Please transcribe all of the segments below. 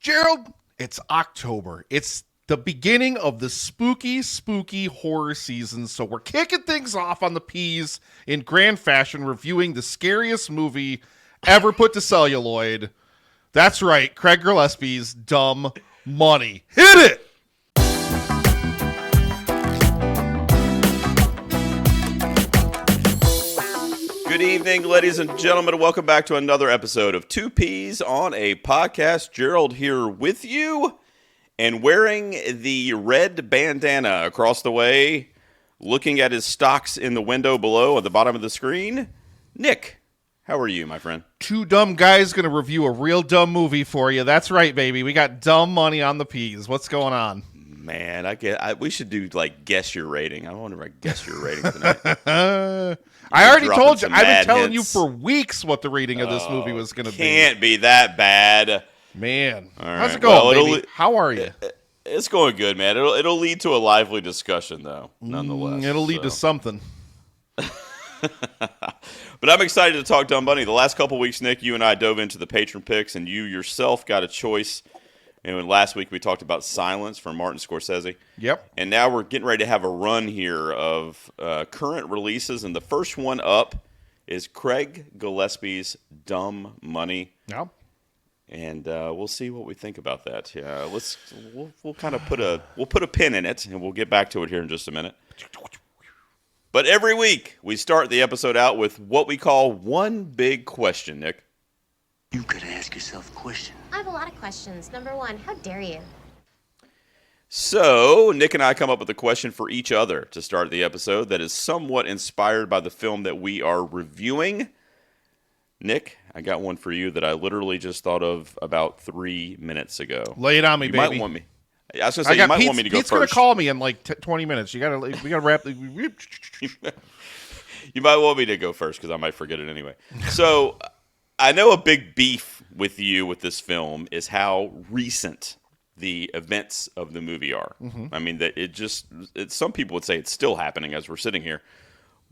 Gerald, it's October. It's the beginning of the spooky, spooky horror season, so we're kicking things off on the P's in grand fashion, reviewing the scariest movie ever put to celluloid. That's right, Craig Gillespie's Dumb Money. Hit it! Good evening, ladies and gentlemen. Welcome back to another episode of Two Peas on a Podcast. Gerald here with you, and wearing the red bandana across the way, looking at his stocks in the window below at the bottom of the screen, Nick. How are you, my friend? Two dumb guys going to review a real dumb movie for you. That's right, baby. We got Dumb Money on the P's. What's going on? Man, we should do, guess your rating. I wonder if I guess your rating tonight. I already told you. I've been telling hints. you for weeks what the rating of this movie was going to be. Can't be that bad. Man. All How's right. it going, Well, baby? How are you? It's going good, man. It'll lead to a lively discussion, though, nonetheless. It'll lead to something. But I'm excited to talk Dumb Money. The last couple weeks, Nick, you and I dove into the patron picks, and you yourself got a choice. And last week we talked about Silence from Martin Scorsese. Yep. And now we're getting ready to have a run here of current releases. And the first one up is Craig Gillespie's Dumb Money. Yep. And we'll see what we think about that. Yeah, we'll kind of put a pin in it, and we'll get back to it here in just a minute. But every week we start the episode out with what we call one big question, Nick. You gotta ask yourself a question. I have a lot of questions. Number one, how dare you? So, Nick and I come up with a question for each other to start the episode that is somewhat inspired by the film that we are reviewing. Nick, I got one for you that I literally just thought of about 3 minutes ago. Lay it on me, You baby. might want me. I was going to say, you might want me to go Pete's first. going to call me in 20 minutes. We got to wrap. You might want me to go first because I might forget it anyway. So, I know a big beef with you with this film is how recent the events of the movie are. Mm-hmm. I mean, that some people would say it's still happening as we're sitting here,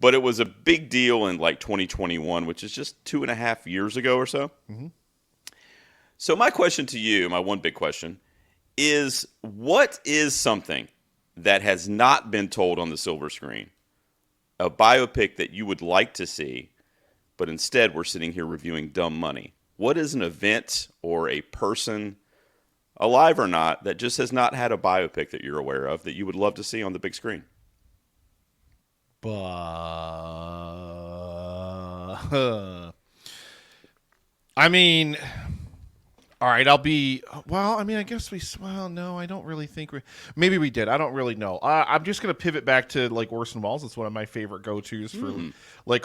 but it was a big deal in 2021, which is just 2.5 years ago or so. Mm-hmm. So my question to you, my one big question, is what is something that has not been told on the silver screen, a biopic that you would like to see, but instead we're sitting here reviewing Dumb Money? What is an event or a person, alive or not, that just has not had a biopic that you're aware of that you would love to see on the big screen? I mean, all right, I guess no, I don't really think maybe we did. I don't really know. I'm just going to pivot back to Orson Welles. It's one of my favorite go-tos for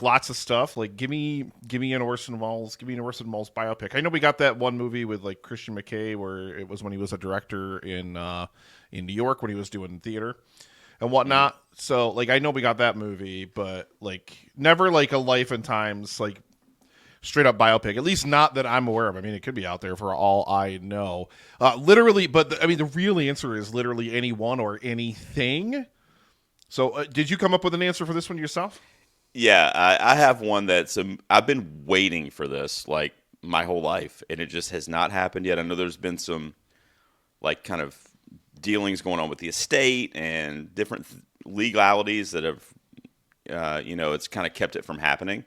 lots of stuff. Give me an Orson Welles biopic. I know we got that one movie with Christian McKay where it was when he was a director in New York when he was doing theater and whatnot. So I know we got that movie, but never a Life and Times straight up biopic, at least not that I'm aware of. I mean, it could be out there for all I know. Literally, but the real answer is literally anyone or anything. So did you come up with an answer for this one yourself? Yeah, I have one that's I've been waiting for this my whole life, and it just has not happened yet. I know there's been some kind of dealings going on with the estate and different legalities that have it's kind of kept it from happening.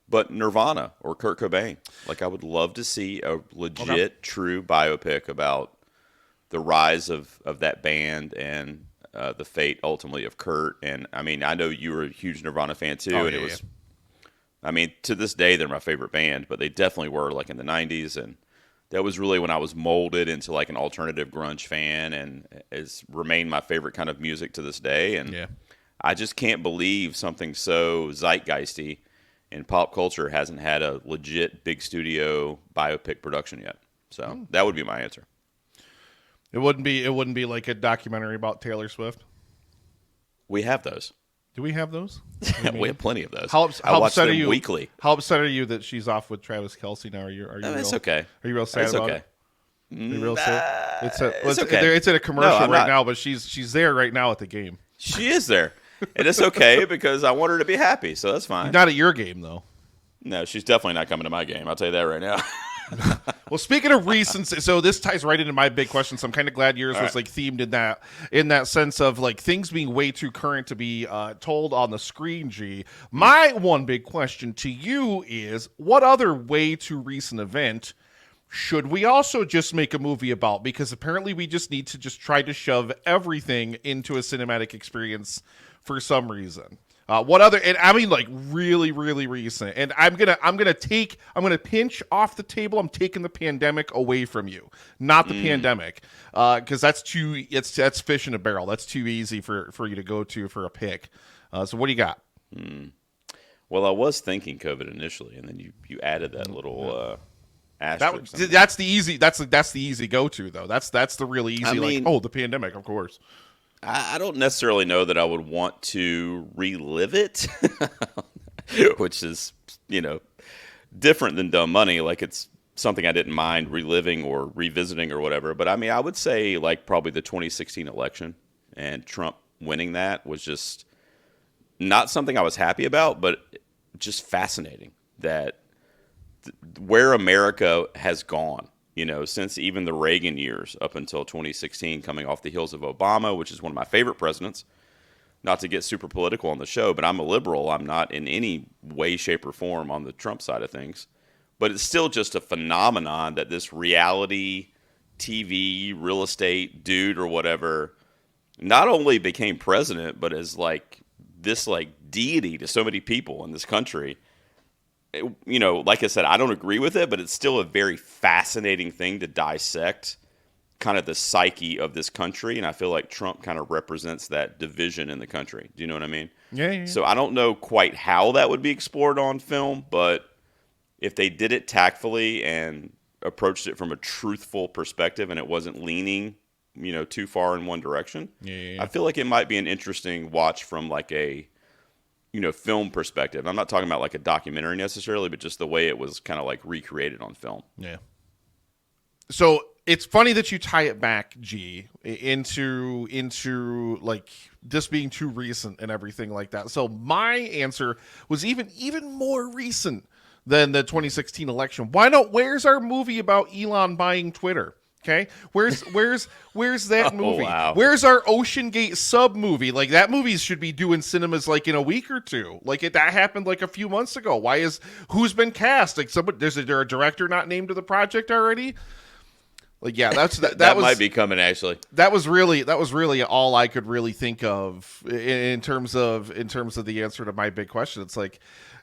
But Nirvana or Kurt Cobain, I would love to see a legit, true biopic about the rise of that band and the fate ultimately of Kurt. And I mean, I know you were a huge Nirvana fan too, and it was. I mean, to this day, they're my favorite band, but they definitely were in the '90s, and that was really when I was molded into an alternative grunge fan, and has remained my favorite kind of music to this day. And I just can't believe something so zeitgeisty in pop culture hasn't had a legit big studio biopic production yet. So that would be my answer. It wouldn't be like a documentary about Taylor Swift. We have those. Do we have those? We have plenty of those. How I watch upset them are you weekly. How upset are you that she's off with Travis Kelce now? Are you? It's okay. Are you real sad it's about okay. it? Are you real sad? It's okay. It's at a commercial No, right now, but she's there right now at the game. She is there, and it's okay because I want her to be happy, so that's fine. Not at your game though. No, she's definitely not coming to my game. I'll tell you that right now. Well, speaking of recency, so this ties right into my big question. So I'm kind of glad yours was like themed in that sense of like things being way too current to be told on the screen. G. My one big question to you is, what other way too recent event should we also just make a movie about? Because apparently we just need to just try to shove everything into a cinematic experience for some reason. What other? And I mean, like really, really recent. And I'm gonna pinch off the table. I'm taking the pandemic away from you, not the pandemic, because that's that's fish in a barrel. That's too easy for you to go to for a pick. So what do you got? Well, I was thinking COVID initially, and then you added that little asterisk. That's the easy. That's the easy go to though. That's the really easy. I mean, the pandemic, of course. I don't necessarily know that I would want to relive it, which is, different than Dumb Money. Like, it's something I didn't mind reliving or revisiting or whatever. But, I mean, I would say, like, probably the 2016 election and Trump winning that was just not something I was happy about, but just fascinating that where America has gone. Since even the Reagan years up until 2016, coming off the heels of Obama, which is one of my favorite presidents. Not to get super political on the show, but I'm a liberal. I'm not in any way, shape, or form on the Trump side of things. But it's still just a phenomenon that this reality TV, real estate dude or whatever not only became president, but as like this like deity to so many people in this country. Like I said, I don't agree with it, but it's still a very fascinating thing to dissect kind of the psyche of this country. And I feel like Trump kind of represents that division in the country. Do you know what I mean? Yeah. So I don't know quite how that would be explored on film, but if they did it tactfully and approached it from a truthful perspective and it wasn't leaning, too far in one direction, I feel like it might be an interesting watch from like a film perspective. I'm not talking about like a documentary necessarily, but just the way it was kind of like recreated on film. Yeah. So it's funny that you tie it back, G, into like this being too recent and everything like that. So my answer was even more recent than the 2016 election. Why not? Where's our movie about Elon buying Twitter? Okay, where's that movie? Wow. Where's our Ocean Gate sub movie? Like that movie should be doing cinemas like in a week or two. Like that happened like a few months ago. Who's been cast? Like is there a director not named to the project already? Like yeah, that might be coming actually. That was really all I could really think of in terms of the answer to my big question. It's like,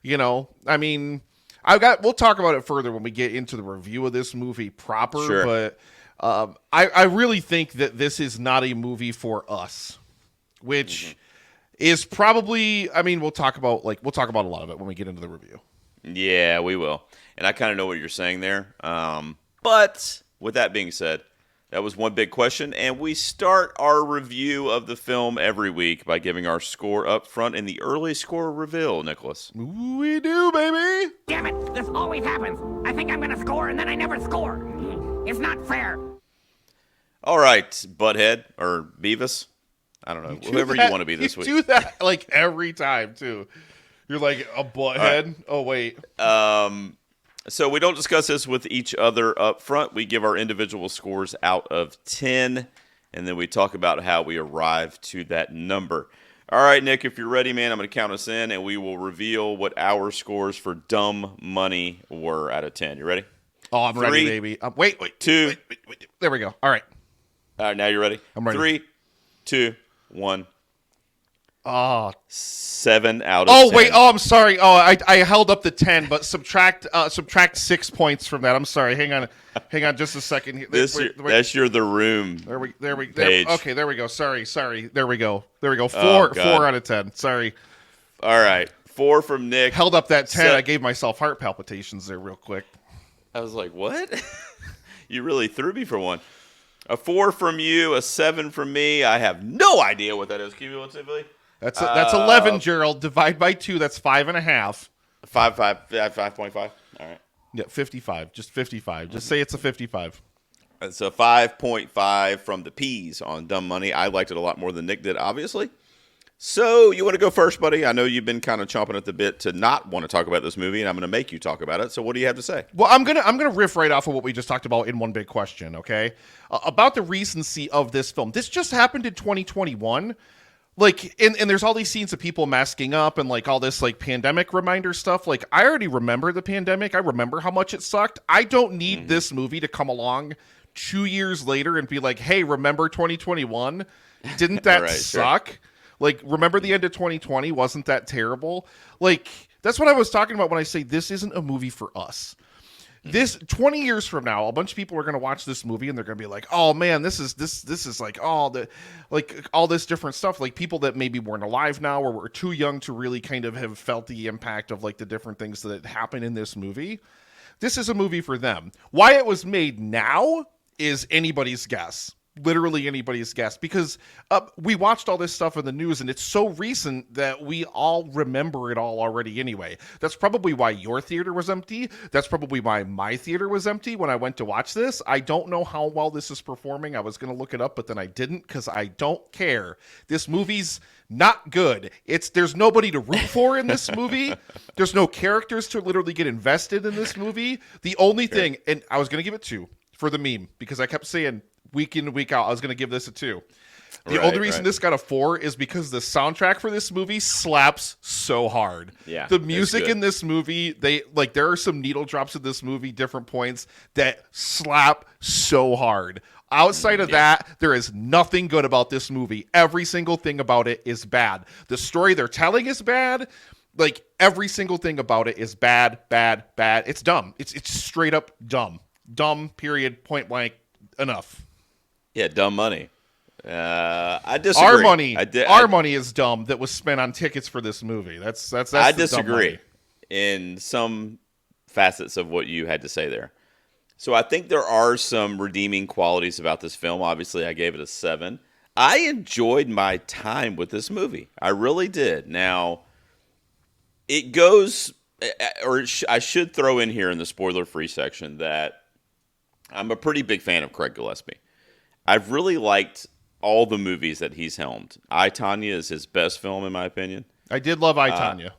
I mean, we'll talk about it further when we get into the review of this movie proper, Sure. But I really think that this is not a movie for us, which is probably, I mean, we'll talk about a lot of it when we get into the review. Yeah, we will. And I kind of know what you're saying there. But with that being said, that was one big question. And we start our review of the film every week by giving our score up front in the early score reveal, Nicholas. We do, baby. Damn it, this always happens. I think I'm gonna score and then I never score. It's not fair. All right, Butthead or Beavis. I don't know. Whoever you want to be this week. You do that like every time, too. You're like a butthead. Right. Oh, wait. So we don't discuss this with each other up front. We give our individual scores out of 10, and then we talk about how we arrive to that number. All right, Nick, if you're ready, man, I'm going to count us in, and we will reveal what our scores for Dumb Money were out of 10. You ready? Oh, I'm ready, baby. Wait. 2. Wait. There we go. All right. All right, now you're ready? I'm ready. 3, 2, 1. Oh. 7 out of 10. Oh, wait. Oh, I'm sorry. Oh, I held up the 10, but subtract 6 points from that. I'm sorry. Hang on just a second. That's your The Room. There we page. Okay, there we go. Sorry. There we go. 4 out of 10. Sorry. All right. 4 from Nick. Held up that 10. I gave myself heart palpitations there real quick. I was like, what? You really threw me for one. A 4 from you, a 7 from me. I have no idea what that is cumulatively. That's 11, Gerald. Divide by 2. That's 5.5. 5.5. All right. Yeah, 55. Just 55. Just say it's a 55. It's a 5.5 from the P's on Dumb Money. I liked it a lot more than Nick did, obviously. So, you want to go first, buddy? I know you've been kind of chomping at the bit to not want to talk about this movie, and I'm going to make you talk about it. So, what do you have to say? Well, I'm gonna riff right off of what we just talked about in one big question, okay? About the recency of this film. This just happened in 2021. Like, and there's all these scenes of people masking up and like all this like pandemic reminder stuff. Like, I already remember the pandemic. I remember how much it sucked. I don't need this movie to come along 2 years later and be like, hey, remember 2021? Didn't that Right, suck? sure. Like, remember the end of 2020? Wasn't that terrible? Like, that's what I was talking about when I say this isn't a movie for us. This 20 years from now, a bunch of people are going to watch this movie and they're going to be like, "Oh man, this is like all this different stuff." Like people that maybe weren't alive now or were too young to really kind of have felt the impact of like the different things that happen in this movie. This is a movie for them. Why it was made now is anybody's guess. Literally anybody's guess, because we watched all this stuff in the news and it's so recent that we all remember it all already anyway. That's probably why your theater was empty. That's probably why my theater was empty when I went to watch this. I don't know how well this is performing. I was going to look it up, but then I didn't because I don't care. This movie's not good. There's nobody to root for in this movie. There's no characters to literally get invested in this movie. The only thing, and I was going to give it 2 for the meme because I kept saying week in and week out, I was going to give this a 2. The only reason this got a 4 is because the soundtrack for this movie slaps so hard. Yeah, the music in this movie, there are some needle drops in this movie, different points that slap so hard. Outside of that, there is nothing good about this movie. Every single thing about it is bad. The story they're telling is bad. Like every single thing about it is bad. It's dumb. It's straight up dumb. Dumb, period, point blank, enough. Yeah, dumb money. I disagree. Our money is dumb that was spent on tickets for this movie. That's I the disagree dumb money. in some facets of what you had to say there. So I think there are some redeeming qualities about this film. Obviously, I gave it a 7. I enjoyed my time with this movie. I really did. Now, it goes, I should throw in here in the spoiler-free section that I'm a pretty big fan of Craig Gillespie. I've really liked all the movies that he's helmed. I, Tonya is his best film, in my opinion. I did love I, Tonya.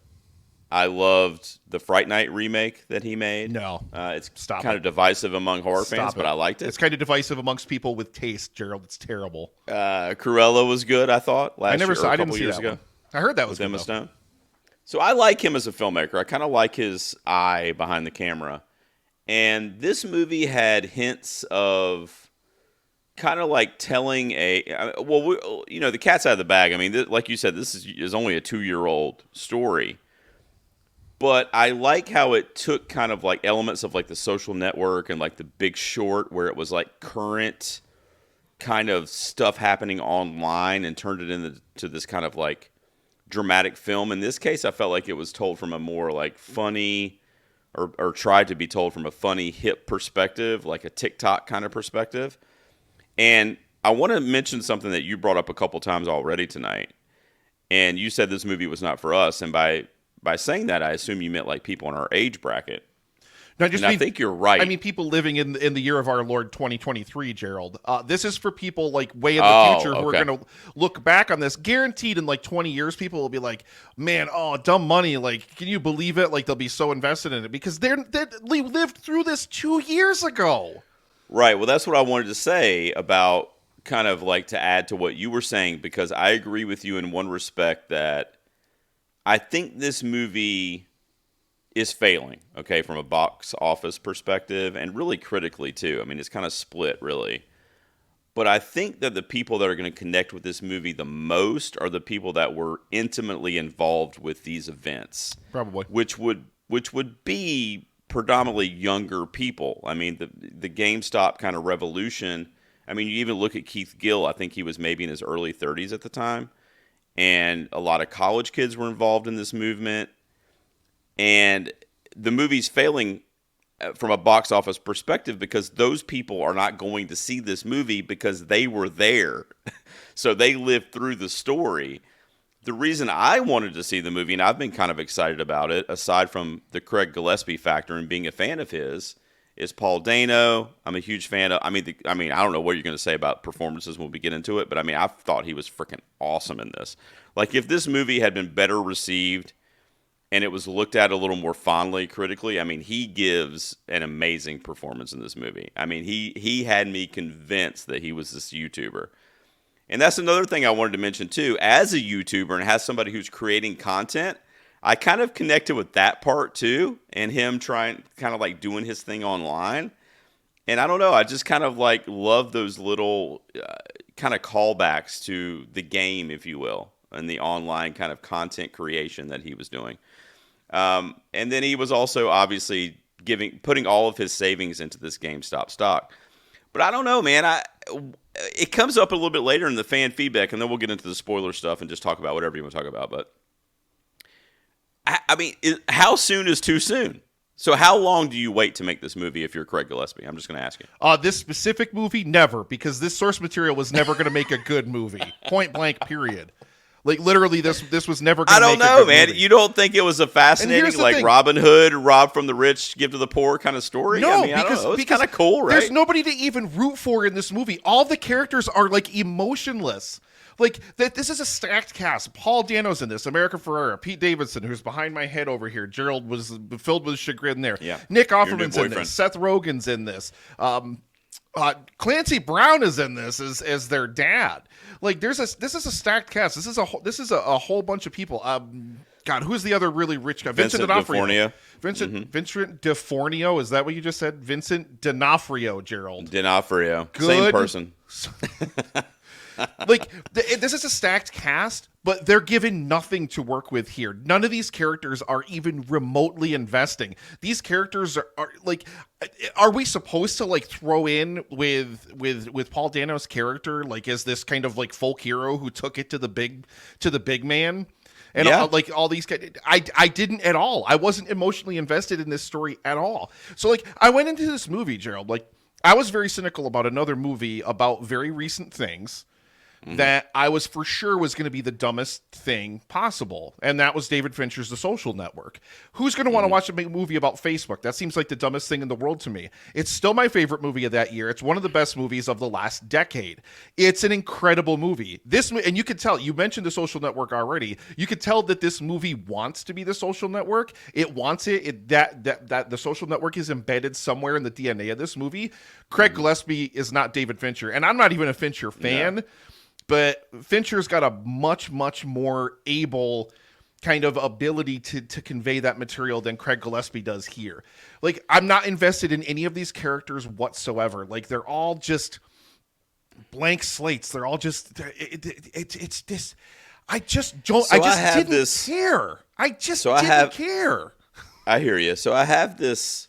I loved the Fright Night remake that he made. No. It's Stop kind it. of divisive among horror Stop fans, it. but I liked it. It's kind of divisive amongst people with taste, Gerald. It's terrible. Cruella was good, I thought, last year, or a I couple didn't see years that ago. one. I heard that was With good, Emma though. Stone. So I like him as a filmmaker. I kind of like his eye behind the camera. And this movie had hints of kind of like telling the cat's out of the bag. I mean, like you said, this is only a 2-year-old story. But I like how it took kind of like elements of like The Social Network and like The Big Short, where it was like current kind of stuff happening online and turned it into this kind of like dramatic film. In this case, I felt like it was told from a more like funny or tried to be told from a funny, hip perspective, like a TikTok kind of perspective. And I want to mention something that you brought up a couple times already tonight. And you said this movie was not for us. And by saying that, I assume you meant like people in our age bracket. No, I think you're right. I mean, people living in the year of our Lord 2023, Gerald. This is for people like way in the future who are going to look back on this. Guaranteed in like 20 years, people will be like, man, dumb money. Like, can you believe it? Like, they'll be so invested in it because they lived through this 2 years ago. Right. Well, that's what I wanted to say about kind of like to add to what you were saying, because I agree with you in one respect that I think this movie is failing, okay, from a box office perspective and really critically too. I mean, it's kind of split really. But I think that the people that are going to connect with this movie the most are the people that were intimately involved with these events. Probably. Which would be predominantly younger people. I mean, the GameStop kind of revolution. I mean, you even look at Keith Gill. I think he was maybe in his early 30s at the time. And a lot of college kids were involved in this movement. And the movie's failing from a box office perspective because those people are not going to see this movie because they were there. So they lived through the story. The reason I wanted to see the movie, and I've been kind of excited about it, aside from the Craig Gillespie factor and being a fan of his, is Paul Dano. I'm a huge fan of. I mean, I don't know what you're going to say about performances when we get into it, but I mean, I thought he was freaking awesome in this. Like, if this movie had been better received and it was looked at a little more fondly critically, I mean, he gives an amazing performance in this movie. I mean, he had me convinced that he was this YouTuber. And that's another thing I wanted to mention too. As a YouTuber and as somebody who's creating content, I kind of connected with that part too, and him trying, kind of like doing his thing online. And I don't know, I just kind of like love those little kind of callbacks to the game, if you will, and the online kind of content creation that he was doing. And then he was also obviously putting all of his savings into this GameStop stock. But I don't know, man. It comes up a little bit later in the fan feedback, and then we'll get into the spoiler stuff and just talk about whatever you want to talk about. But I mean, how soon is too soon? So how long do you wait to make this movie if you're Craig Gillespie? I'm just going to ask you. This specific movie, never, because this source material was never going to make a good movie. Point blank, period. Like, literally, this was never going to make a good movie. I don't know, man. You don't think it was a fascinating, like, thing. Robin Hood, rob from the rich, give to the poor kind of story? No, I mean, because it's kind of cool, right? There's nobody to even root for in this movie. All the characters are, like, emotionless. Like, this is a stacked cast. Paul Dano's in this. America Ferrera. Pete Davidson, who's behind my head over here. Gerald was filled with chagrin there. Yeah. Nick Offerman's in this. Seth Rogen's in this. Clancy Brown is in this as their dad. Like, this is a stacked cast. This is a whole bunch of people. God, who's the other really rich guy? Vincent D'Onofrio. Vincent D'Onofrio. Is that what you just said? Vincent D'Onofrio, Gerald. D'Onofrio. Good. Same person. Like, this is a stacked cast, but they're given nothing to work with here. None of these characters are even remotely investing. These characters are like, are we supposed to like throw in with Paul Dano's character like as this kind of like folk hero who took it to the big man? And yeah. all these guys, I didn't at all. I wasn't emotionally invested in this story at all. So like, I went into this movie, Gerald, like, I was very cynical about another movie about very recent things that I was for sure was going to be the dumbest thing possible. And that was David Fincher's The Social Network. Who's going to want to watch a movie about Facebook? That seems like the dumbest thing in the world to me. It's still my favorite movie of that year. It's one of the best movies of the last decade. It's an incredible movie. And you could tell, you mentioned The Social Network already. You could tell that this movie wants to be The Social Network. It wants it. That The Social Network is embedded somewhere in the DNA of this movie. Craig Gillespie is not David Fincher. And I'm not even a Fincher fan. No. But Fincher's got a much, much more able kind of ability to convey that material than Craig Gillespie does here. Like, I'm not invested in any of these characters whatsoever. Like, they're all just blank slates. They're all just, it's this, I just don't, so I didn't care. I just didn't care. I hear you. So I have this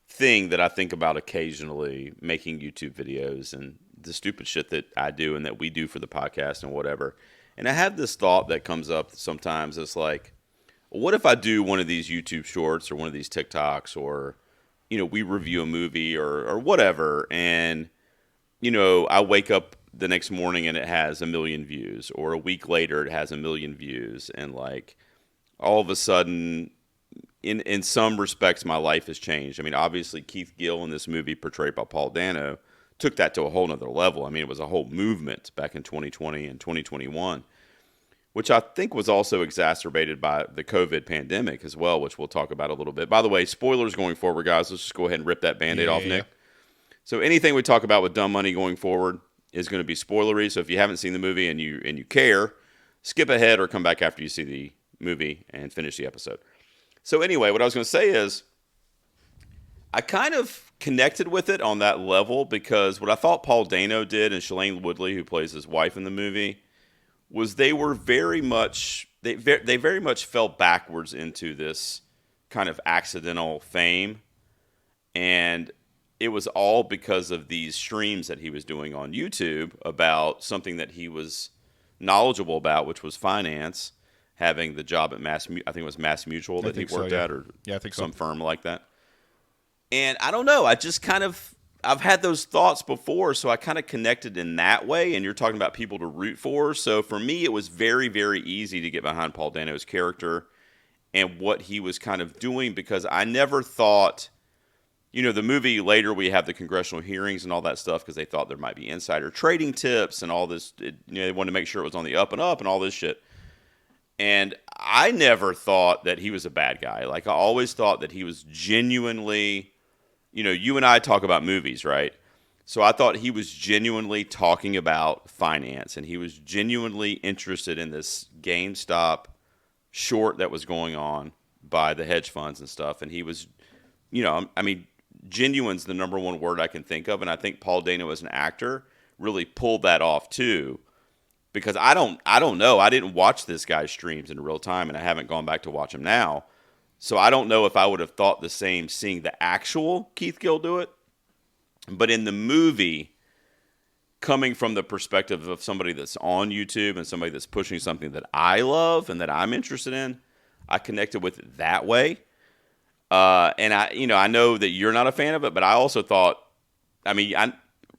thing that I think about occasionally making YouTube videos and the stupid shit that I do and that we do for the podcast and whatever. And I have this thought that comes up sometimes. It's like, what if I do one of these YouTube shorts or one of these TikToks or, you know, we review a movie or whatever. And, you know, I wake up the next morning and it has 1 million views, or a week later it has 1 million views. And like, all of a sudden, in some respects, my life has changed. I mean, obviously Keith Gill in this movie portrayed by Paul Dano took that to a whole nother level. I mean, it was a whole movement back in 2020 and 2021, which I think was also exacerbated by the COVID pandemic as well, which we'll talk about a little bit. By the way, spoilers going forward, guys. Let's just go ahead and rip that Band-Aid off, Nick. So anything we talk about with Dumb Money going forward is going to be spoilery. So if you haven't seen the movie and you care, skip ahead or come back after you see the movie and finish the episode. So anyway, what I was going to say is I kind of connected with it on that level because what I thought Paul Dano did and Shailene Woodley, who plays his wife in the movie, was they very much fell backwards into this kind of accidental fame. And it was all because of these streams that he was doing on YouTube about something that he was knowledgeable about, which was finance, having the job at I think it was Mass Mutual that he worked at, or I think some firm like that. And I don't know, I've had those thoughts before, so I kind of connected in that way, and you're talking about people to root for. So for me, it was very, very easy to get behind Paul Dano's character and what he was kind of doing, because I never thought the movie later we have the congressional hearings and all that stuff because they thought there might be insider trading tips and all this. They wanted to make sure it was on the up and up and all this shit. And I never thought that he was a bad guy. Like, I always thought that he was genuinely, you and I talk about movies, right? So I thought he was genuinely talking about finance, and he was genuinely interested in this GameStop short that was going on by the hedge funds and stuff. And he was, genuine's the number one word I can think of. And I think Paul Dano as an actor really pulled that off too. Because I don't know. I didn't watch this guy's streams in real time, and I haven't gone back to watch him now. So I don't know if I would have thought the same seeing the actual Keith Gill do it. But in the movie, coming from the perspective of somebody that's on YouTube and somebody that's pushing something that I love and that I'm interested in, I connected with it that way. And I know that you're not a fan of it, but I also thought,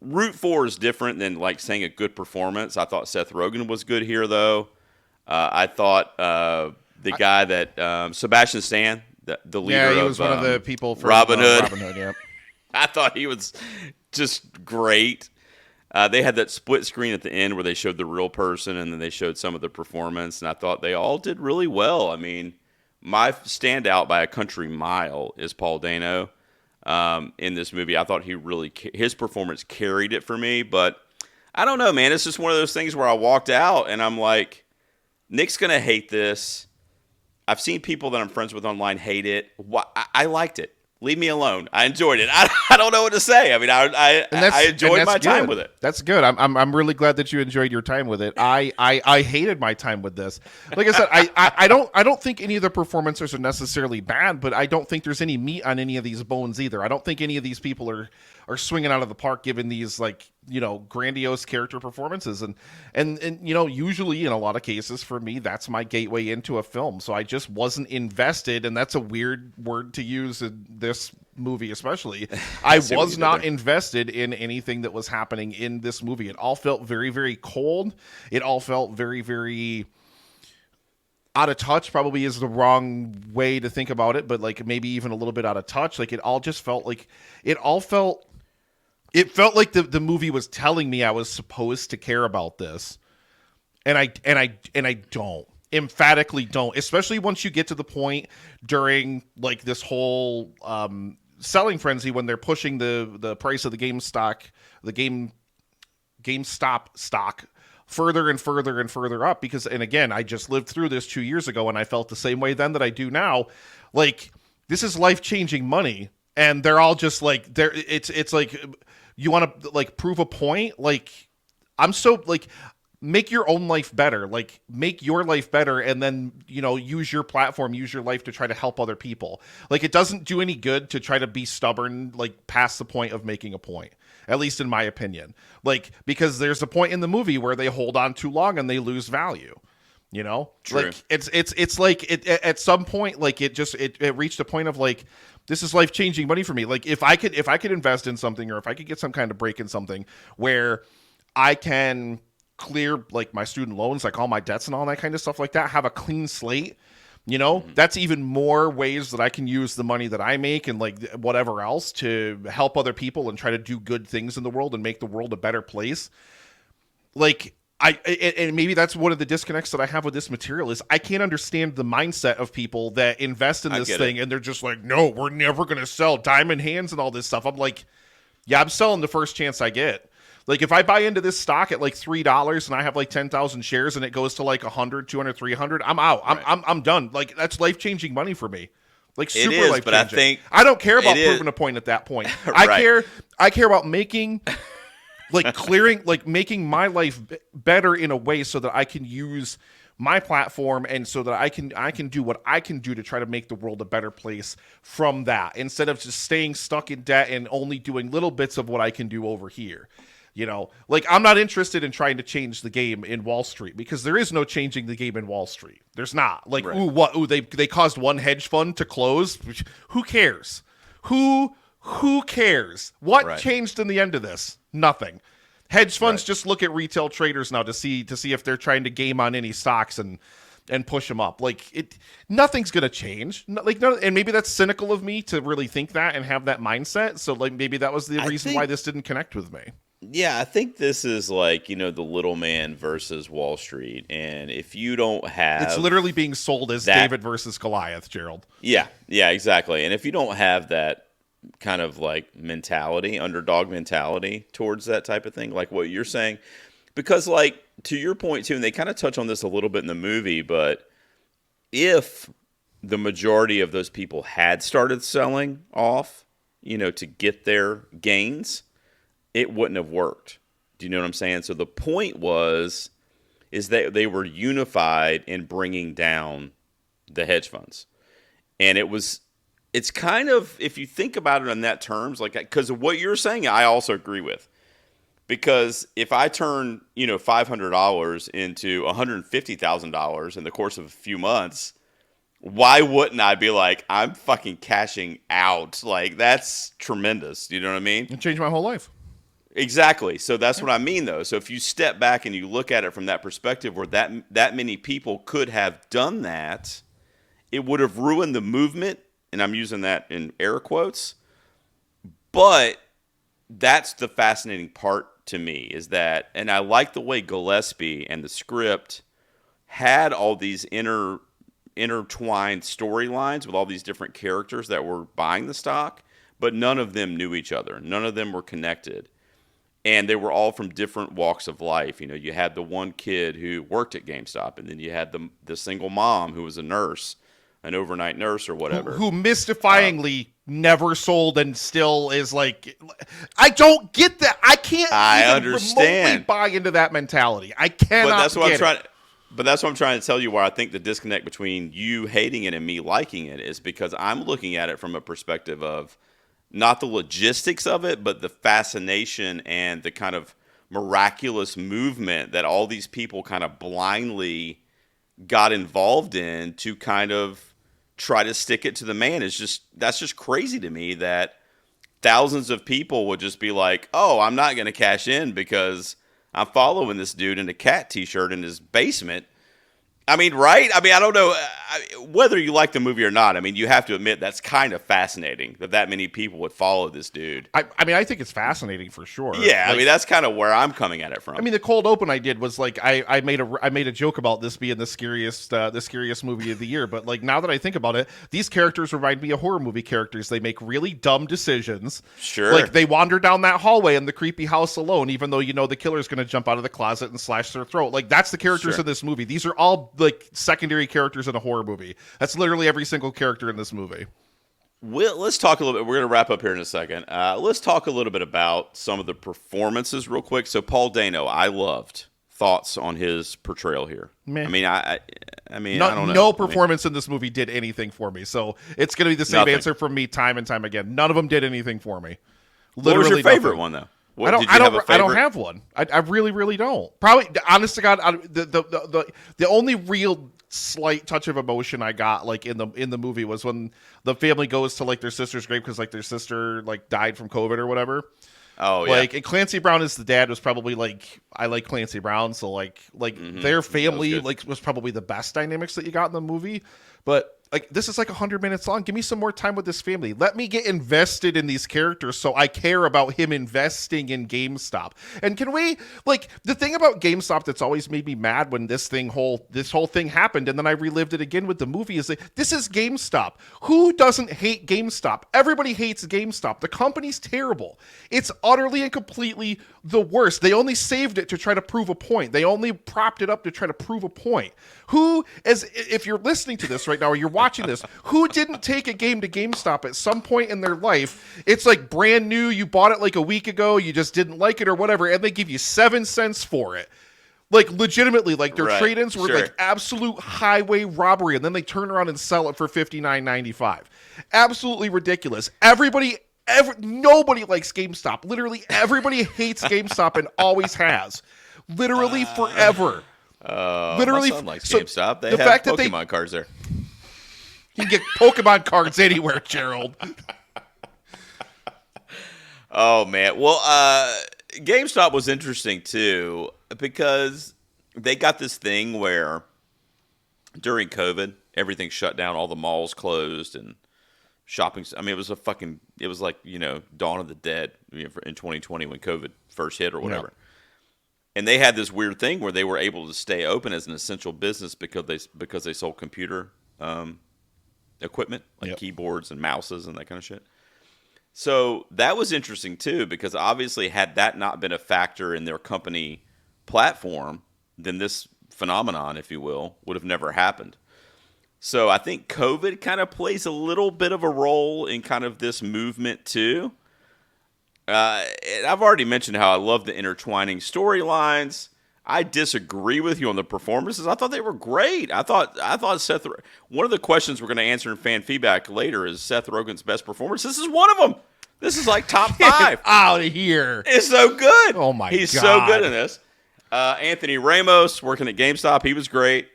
root for is different than like saying a good performance. I thought Seth Rogen was good here, though. I thought the guy that Sebastian Stan, the leader, yeah, he was one of the people from Robin Hood. Robin Hood, yeah. I thought he was just great. They had that split screen at the end where they showed the real person and then they showed some of the performance, and I thought they all did really well. I mean, my standout by a country mile is Paul Dano. In this movie, I thought his performance carried it for me, but I don't know, man. It's just one of those things where I walked out and I'm like, Nick's going to hate this. I've seen people that I'm friends with online hate it. I liked it. Leave me alone. I enjoyed it. I don't know what to say. I mean, I enjoyed my time with it. That's good. I'm really glad that you enjoyed your time with it. I hated my time with this. Like I said, I don't think any of the performances are necessarily bad, but I don't think there's any meat on any of these bones either. I don't think any of these people are swinging out of the park given these grandiose character performances, and usually in a lot of cases for me that's my gateway into a film. So I just wasn't invested, and that's a weird word to use in this movie especially. I was not invested in anything that was happening in this movie. It all felt very, very cold. It all felt very, very out of touch. Probably is the wrong way to think about it, but like maybe even a little bit out of touch. Like it all just felt like it felt like the movie was telling me I was supposed to care about this, and I don't. Emphatically don't. Especially once you get to the point during like this whole selling frenzy when they're pushing the price of the GameStop stock further and further and further up. Because, and again, I just lived through this 2 years ago, and I felt the same way then that I do now. Like, this is life-changing money, and they're all just like it's like, you want to like prove a point. Like, I'm so like, make your own life better. Like, make your life better, and then use your platform, use your life to try to help other people. Like, it doesn't do any good to try to be stubborn like past the point of making a point, at least in my opinion. Like, because there's a point in the movie where they hold on too long and they lose value. True. Like it's like it at some point, like it reached a point of like, this is life-changing money for me. Like, if I could invest in something, or if I could get some kind of break in something where I can clear like my student loans, like all my debts and all that kind of stuff like that, have a clean slate, that's even more ways that I can use the money that I make and like whatever else to help other people and try to do good things in the world and make the world a better place. Like, and maybe that's one of the disconnects that I have with this material is I can't understand the mindset of people that invest in this thing and they're just like, no, we're never going to sell diamond hands and all this stuff. I'm like, yeah, I'm selling the first chance I get. Like, if I buy into this stock at like $3 and I have like 10,000 shares and it goes to like 100, 200, 300, I'm out. Right. I'm done. Like, that's life-changing money for me. Like, super life-changing. But I don't care about proving a point at that point. Right. I care about making like clearing, like making my life better in a way so that I can use my platform and so that I can do what I can do to try to make the world a better place from that, instead of just staying stuck in debt and only doing little bits of what I can do over here. Like, I'm not interested in trying to change the game in Wall Street, because there is no changing the game in Wall Street. There's not. Like, right. They caused one hedge fund to close. Who cares? Who cares? What right. changed in the end of this? Nothing. Hedge funds right. just look at retail traders now to see if they're trying to game on any stocks, and and push them up. Like nothing's gonna change. And maybe that's cynical of me to really think that and have that mindset. So like maybe that was the reason why this didn't connect with me. Yeah, I think this is like, the little man versus Wall Street. And if you don't have... It's literally being sold as David versus Goliath, Gerald. Yeah, exactly. And if you don't have that kind of like mentality, underdog mentality towards that type of thing, like what you're saying, because like to your point too, and they kind of touch on this a little bit in the movie, but if the majority of those people had started selling off, to get their gains, it wouldn't have worked. Do you know what I'm saying? So the point is that they were unified in bringing down the hedge funds. And it's kind of, if you think about it in that terms, like, because of what you're saying, I also agree with. Because if I turn, $500 into $150,000 in the course of a few months, why wouldn't I be like, I'm fucking cashing out? Like, that's tremendous. Do you know what I mean? It changed my whole life. Exactly. So that's what I mean, though. So if you step back and you look at it from that perspective where that many people could have done that, it would have ruined the movement, and I'm using that in air quotes. But that's the fascinating part to me is that, and I like the way Gillespie and the script had all these intertwined storylines with all these different characters that were buying the stock, but none of them knew each other. None of them were connected. And they were all from different walks of life. You had the one kid who worked at GameStop, and then you had the single mom who was a nurse, an overnight nurse or whatever. Who mystifyingly never sold and still is like, I don't get that. I can't remotely buy into that mentality. I cannot But that's what I'm trying to tell you, where I think the disconnect between you hating it and me liking it is because I'm looking at it from a perspective of not the logistics of it, but the fascination and the kind of miraculous movement that all these people kind of blindly got involved in to kind of try to stick it to the man. That's just crazy to me that thousands of people would just be like, oh, I'm not going to cash in because I'm following this dude in a cat t-shirt in his basement. I mean, right? I mean, I don't know whether you like the movie or not. I mean, you have to admit that's kind of fascinating that many people would follow this dude. I mean, I think it's fascinating for sure. Yeah, I mean, that's kind of where I'm coming at it from. I mean, the cold open I did was like I made a joke about this being the scariest movie of the year. But like now that I think about it, these characters remind me of horror movie characters. They make really dumb decisions. Sure. Like they wander down that hallway in the creepy house alone, even though the killer's going to jump out of the closet and slash their throat. Like that's the characters in this movie. These are all like secondary characters in a horror movie. That's literally every single character in this movie. Let's talk a little bit. We're going to wrap up here in a second. Let's talk a little bit about some of the performances real quick. So Paul Dano, I loved. Thoughts on his portrayal here? Meh. I mean, I don't know. No performance in this movie did anything for me. So it's going to be the same answer from me time and time again. None of them did anything for me. Literally, what was your favorite one though? I don't have one. I really, really don't. Probably, honest to God, the only real slight touch of emotion I got like in the movie was when the family goes to like their sister's grave because like their sister like died from COVID or whatever. Oh, yeah. Like, and Clancy Brown as the dad was probably like, I like Clancy Brown, so like their family was probably the best dynamics that you got in the movie. But like, this is like 100 minutes long. Give me some more time with this family. Let me get invested in these characters so I care about him investing in GameStop. And can we, like, the thing about GameStop that's always made me mad when this whole thing happened, and then I relived it again with the movie, is like, this is GameStop. Who doesn't hate GameStop? Everybody hates GameStop. The company's terrible. It's utterly and completely the worst. They only saved it to try to prove a point. They only propped it up to try to prove a point. If you're listening to this right now or you're watching this, who didn't take a game to GameStop at some point in their life? It's like brand new. You bought it like a week ago. You just didn't like it or whatever. And they give you 7 cents for it. Like legitimately, like their trade-ins were like absolute highway robbery. And then they turn around and sell it for $59.95. Absolutely ridiculous. Nobody likes GameStop. Literally everybody hates GameStop and always has. Literally forever. Literally, my son likes GameStop. They have Pokemon cards there. You can get Pokemon cards anywhere, Gerald. Oh man, well, GameStop was interesting too because they got this thing where during COVID, everything shut down, all the malls closed, and shopping. I mean, it was like, Dawn of the Dead in 2020 when COVID first hit or whatever. Yeah. And they had this weird thing where they were able to stay open as an essential business because they sold computer equipment like keyboards and mouses and that kind of shit. So that was interesting too, because obviously had that not been a factor in their company platform, then this phenomenon, if you will, would have never happened. So I think COVID kind of plays a little bit of a role in kind of this movement too. And I've already mentioned how I love the intertwining storylines. I disagree with you on the performances. I thought they were great. I thought Seth. One of the questions we're going to answer in fan feedback later is Seth Rogen's best performance. This is one of them. This is like top 5. Out of here! It's so good. Oh my god, he's so good in this. Anthony Ramos working at GameStop. He was great.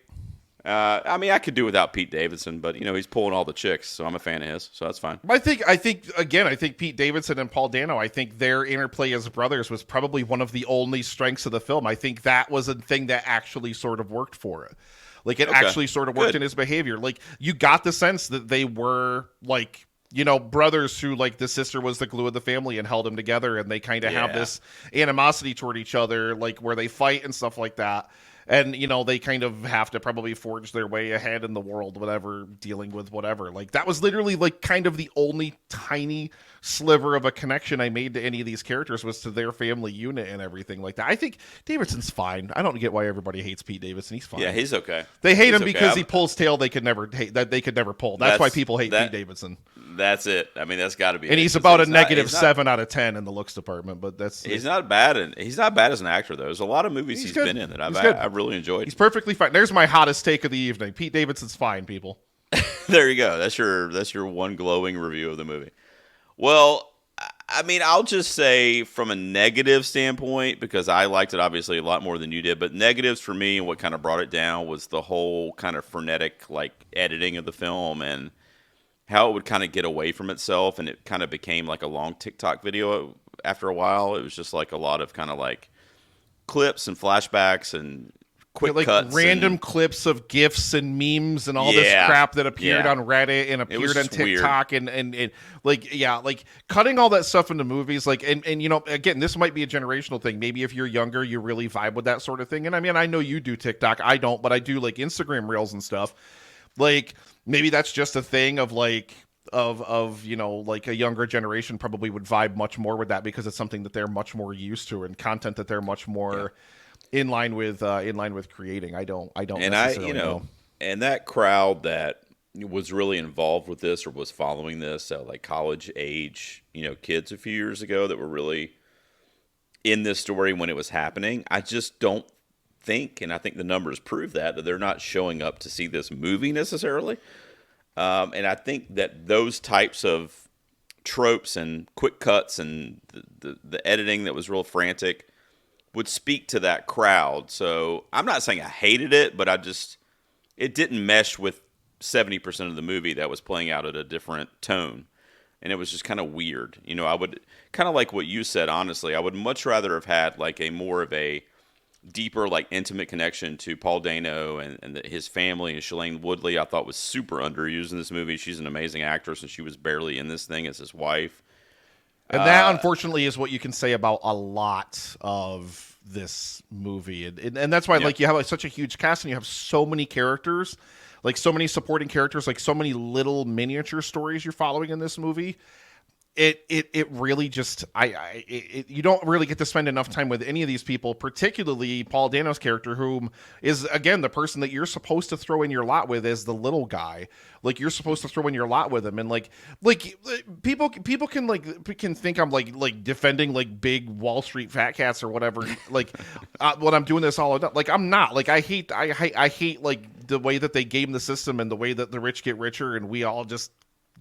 I mean, I could do without Pete Davidson, but he's pulling all the chicks, so I'm a fan of his, so that's fine. I think Pete Davidson and Paul Dano, I think their interplay as brothers was probably one of the only strengths of the film. I think that was a thing that actually sort of worked for it. Like, it actually sort of worked in his behavior. Like, you got the sense that they were, like, brothers who, like, the sister was the glue of the family and held them together, and they kind of have this animosity toward each other, like, where they fight and stuff like that. And, they kind of have to probably forge their way ahead in the world, whatever, dealing with whatever. Like, that was literally, like, kind of the only tiny sliver of a connection I made to any of these characters was to their family unit and everything like that. I think Davidson's fine. I don't get why everybody hates Pete Davidson. He's fine. Yeah, he's okay. They hate him because he pulls tail they could never pull. That's why people hate Pete Davidson. That's it. I mean, that's got to be. And he's about a negative 7 out of 10 in the looks department, but he's not bad. He's not bad as an actor, though. There's a lot of movies he's been in that I've really enjoyed. He's perfectly fine. There's my hottest take of the evening. Pete Davidson's fine, people. There you go. That's your one glowing review of the movie. Well, I mean, I'll just say from a negative standpoint, because I liked it obviously a lot more than you did, but negatives for me and what kind of brought it down was the whole kind of frenetic, like, editing of the film and how it would kind of get away from itself, and it kind of became like a long TikTok video after a while. It was just like a lot of kind of like clips and flashbacks and quick cuts, random clips of GIFs and memes and all this crap that appeared on Reddit and appeared on TikTok and like cutting all that stuff into movies. Like, and again, this might be a generational thing. Maybe if you're younger, you really vibe with that sort of thing. And I mean, I know you do TikTok. I don't, but I do like Instagram Reels and stuff. Like, maybe that's just a thing of like like a younger generation probably would vibe much more with that because it's something that they're much more used to and content that they're much more in line with creating. I don't and necessarily know. And that crowd that was really involved with this or was following this, like college age, kids a few years ago that were really in this story when it was happening. I just don't think, and I think the numbers prove that they're not showing up to see this movie necessarily. And I think that those types of tropes and quick cuts and the editing that was real frantic would speak to that crowd. So I'm not saying I hated it, but it didn't mesh with 70% of the movie that was playing out at a different tone. And it was just kind of weird. I would kind of like what you said, honestly, I would much rather have had like a more of a deeper, like intimate connection to Paul Dano and his family, and Shailene Woodley I thought was super underused in this movie. She's an amazing actress and she was barely in this thing as his wife. And that, unfortunately, is what you can say about a lot of this movie. And that's why, like, you have like such a huge cast and you have so many characters, like so many supporting characters, like so many little miniature stories you're following in this movie. It really just you don't really get to spend enough time with any of these people, particularly Paul Dano's character, whom is again the person that you're supposed to throw in your lot with as the little guy. Like, you're supposed to throw in your lot with him, and like people can think I'm like defending like big Wall Street fat cats or whatever. Like when I'm doing this all about, like I'm not. Like I hate like the way that they game the system and the way that the rich get richer and we all just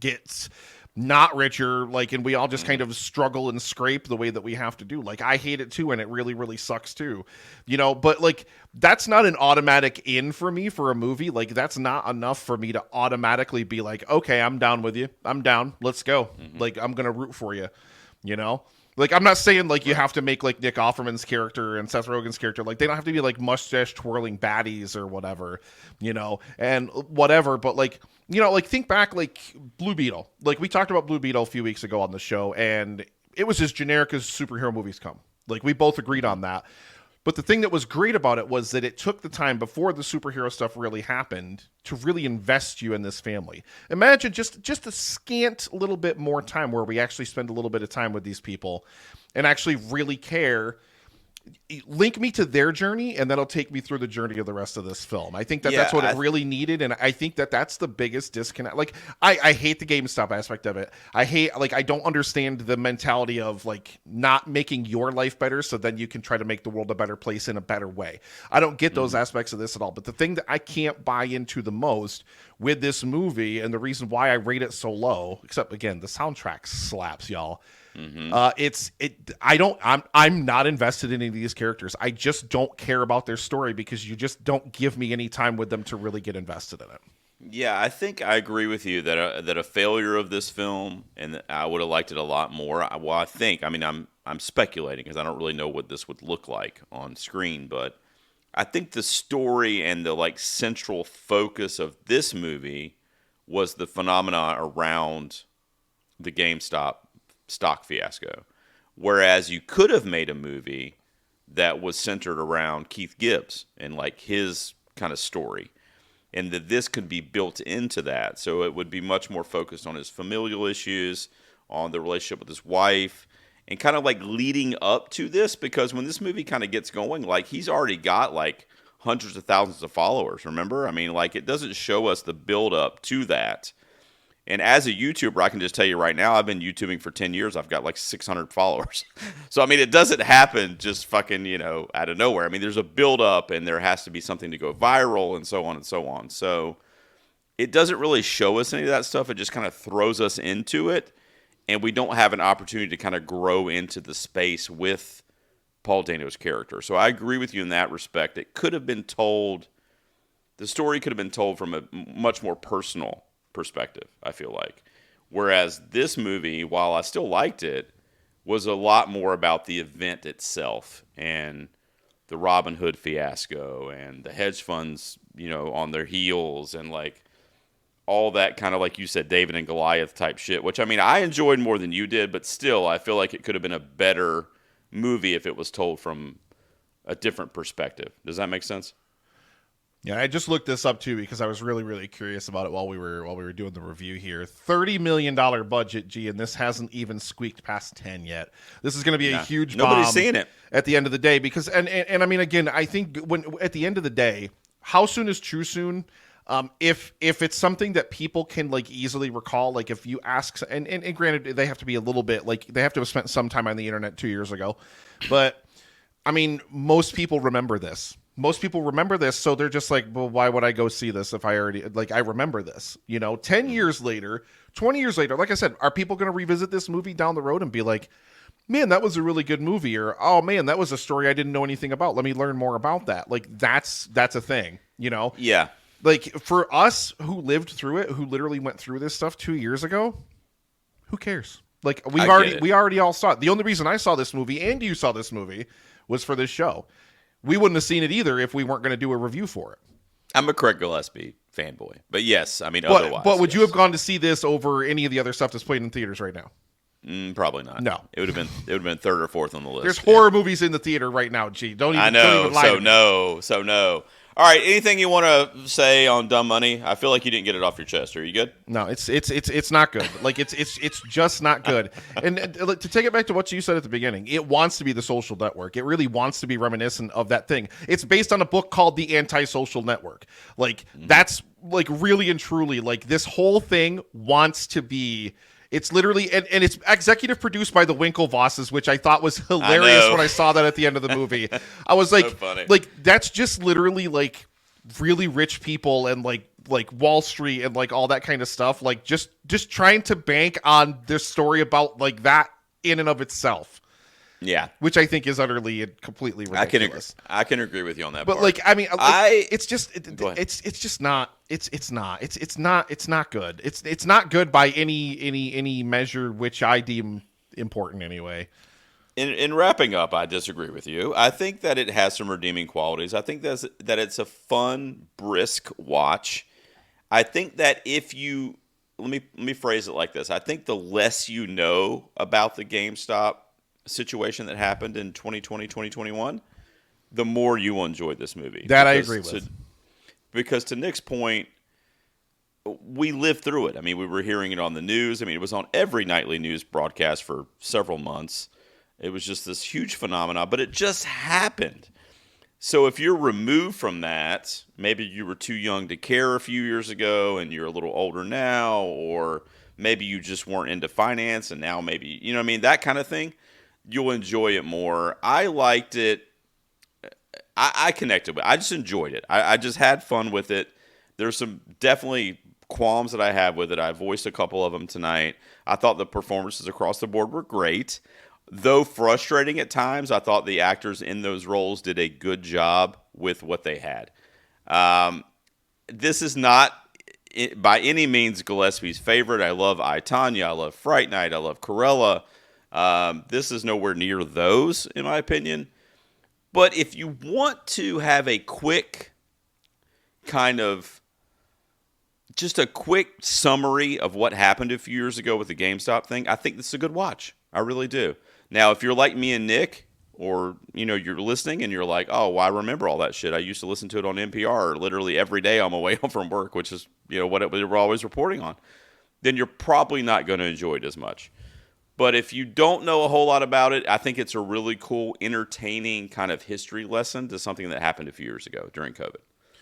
get not richer, like, and we all just kind of struggle and scrape the way that we have to do. Like, I hate it too, and it really, really sucks too, but like, that's not an automatic in for me for a movie. Like, that's not enough for me to automatically be like, okay, I'm down with you. I'm down. Let's go. Like, I'm going to root for you, Like, I'm not saying like you have to make like Nick Offerman's character and Seth Rogen's character, like they don't have to be like mustache twirling baddies or whatever, and whatever. But like, like think back like Blue Beetle. Like we talked about Blue Beetle a few weeks ago on the show, and it was as generic as superhero movies come. Like we both agreed on that. But the thing that was great about it was that it took the time before the superhero stuff really happened to really invest you in this family. Imagine just a scant little bit more time where we actually spend a little bit of time with these people and actually really care. Link me to their journey, and that'll take me through the journey of the rest of this film. I think that's what it really needed, and I think that's the biggest disconnect. Like, I hate the GameStop aspect of it. I don't understand the mentality of, like, not making your life better so then you can try to make the world a better place in a better way. I don't get those aspects of this at all, but the thing that I can't buy into the most with this movie, and the reason why I rate it so low, except, again, the soundtrack slaps, y'all. I'm not invested in any of these characters. I just don't care about their story because you just don't give me any time with them to really get invested in it. Yeah, I think I agree with you that a failure of this film, and I would have liked it a lot more. I'm speculating because I don't really know what this would look like on screen, but I think the story and the like central focus of this movie was the phenomena around the GameStop stock fiasco. Whereas you could have made a movie that was centered around Keith Gibbs and like his kind of story, and that this could be built into that. So it would be much more focused on his familial issues, on the relationship with his wife, and kind of like leading up to this, because when this movie kind of gets going, like he's already got like hundreds of thousands of followers, remember? I mean, like it doesn't show us the build up to that. And as a YouTuber, I can just tell you right now, I've been YouTubing for 10 years. I've got like 600 followers. So, I mean, it doesn't happen just fucking, out of nowhere. I mean, there's a build up and there has to be something to go viral and so on and so on. So it doesn't really show us any of that stuff. It just kind of throws us into it. And we don't have an opportunity to kind of grow into the space with Paul Dano's character. So I agree with you in that respect. It could have been told, the story could have been told from a much more personal perspective, I feel like. Whereas this movie, while I still liked it, was a lot more about the event itself and the Robin Hood fiasco and the hedge funds, on their heels and like all that kind of, like you said, David and Goliath type shit, which I mean, I enjoyed more than you did, but still I feel like it could have been a better movie if it was told from a different perspective. Does that make sense? Yeah, I just looked this up too because I was really, really curious about it while we were doing the review here. $30 million budget, and this hasn't even squeaked past 10 yet. This is going to be a huge bomb. Nobody's seeing it at the end of the day because, and I mean, again, I think when at the end of the day, how soon is too soon? If it's something that people can like easily recall, like if you ask, and granted, they have to be a little bit like they have to have spent some time on the internet 2 years ago, but I mean, most people remember this. Most people remember this, so they're just like, well, why would I go see this if I already, like, I remember this, 10 years later, 20 years later, like I said, are people going to revisit this movie down the road and be like, man, that was a really good movie, or, oh man, that was a story I didn't know anything about. Let me learn more about that. Like, that's a thing, Yeah. Like, for us who lived through it, who literally went through this stuff 2 years ago, who cares? Like, we already all saw it. The only reason I saw this movie, and you saw this movie, was for this show. We wouldn't have seen it either if we weren't going to do a review for it. I'm a Craig Gillespie fanboy, but yes, I mean, otherwise. But would you have gone to see this over any of the other stuff that's played in theaters right now? Probably not. No, it would have been third or fourth on the list. There's horror movies in the theater right now. Don't even lie to me. So no. All right, anything you want to say on Dumb Money? I feel like you didn't get it off your chest. Are you good? No, it's not good. Like it's just not good. And to take it back to what you said at the beginning, it wants to be The Social Network. It really wants to be reminiscent of that thing. It's based on a book called The Anti-Social Network. Like that's like really and truly like this whole thing wants to be. It's literally, and it's executive produced by the Winklevosses, which I thought was hilarious when I saw that at the end of the movie. I was like, so like that's just literally like really rich people and like Wall Street and like all that kind of stuff. Like just trying to bank on this story about like that in and of itself. Yeah, which I think is utterly and completely ridiculous. I can agree with you on that. But part. like, I mean, it's just not. It's not good. It's not good by any measure which I deem important anyway. In wrapping up, I disagree with you. I think that it has some redeeming qualities. I think that it's a fun, brisk watch. I think that if you let me phrase it like this. I think the less you know about the GameStop situation that happened in 2020, 2021, the more you will enjoy this movie. That I agree with. Because to Nick's point, we lived through it. I mean, we were hearing it on the news. I mean, it was on every nightly news broadcast for several months. It was just this huge phenomenon, but it just happened. So if you're removed from that, maybe you were too young to care a few years ago and you're a little older now, or maybe you just weren't into finance and now maybe, you know what I mean, that kind of thing, you'll enjoy it more. I liked it. I connected with it. I just enjoyed it. I just had fun with it. There's some definitely qualms that I have with it. I voiced a couple of them tonight. I thought the performances across the board were great. Though frustrating at times, I thought the actors in those roles did a good job with what they had. This is not, by any means, Gillespie's favorite. I love I, Tonya. I love Fright Night. I love Cruella. This is nowhere near those, in my opinion. But if you want to have a quick kind of, just a quick summary of what happened a few years ago with the GameStop thing, I think this is a good watch. I really do. Now, if you're like me and Nick, or, you know, you're listening and you're like, oh, well, I remember all that shit. I used to listen to it on NPR literally every day on my way home from work, which is, you know, what we were always reporting on. Then you're probably not going to enjoy it as much. But if you don't know a whole lot about it, I think it's a really cool, entertaining kind of history lesson to something that happened a few years ago during COVID.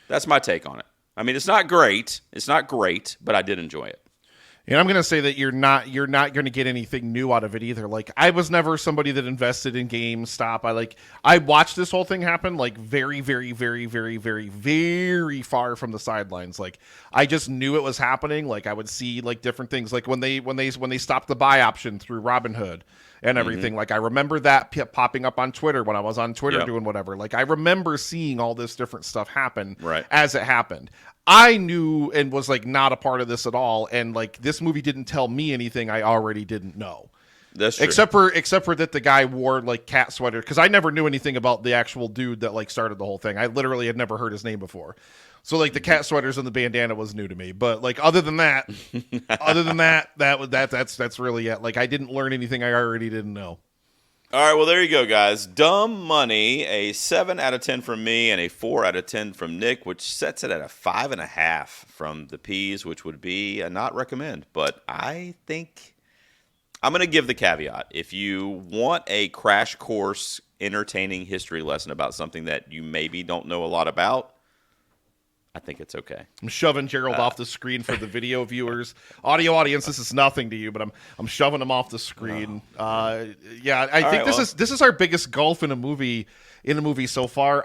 That's my take on it. I mean, it's not great. It's not great, but I did enjoy it. And I'm going to say that you're not going to get anything new out of it either. Like, I was never somebody that invested in GameStop. I watched this whole thing happen like very, very, very, very, very, very far from the sidelines. Like, I just knew it was happening. Like, I would see like different things, like when they stopped the buy option through Robinhood and everything. Like, I remember that popping up on Twitter when I was on Twitter doing whatever. Like, I remember seeing all this different stuff happen as it happened. I knew and was like not a part of this at all, and like this movie didn't tell me anything I already didn't know. That's true. Except for that the guy wore like cat sweater, because I never knew anything about the actual dude that like started the whole thing. I literally had never heard his name before. So like the cat sweaters and the bandana was new to me. But like other than that, that's really it. Like I didn't learn anything I already didn't know. All right, well, there you go, guys. Dumb Money, a 7 out of 10 from me and a 4 out of 10 from Nick, which sets it at a 5.5 from the P's, which would be a not recommend. But I think I'm going to give the caveat. If you want a crash course, entertaining history lesson about something that you maybe don't know a lot about, I think it's okay. I'm shoving Gerald off the screen for the video viewers. Audio audience, this is nothing to you, but I'm shoving him off the screen. I think this is our biggest gulf in a movie so far.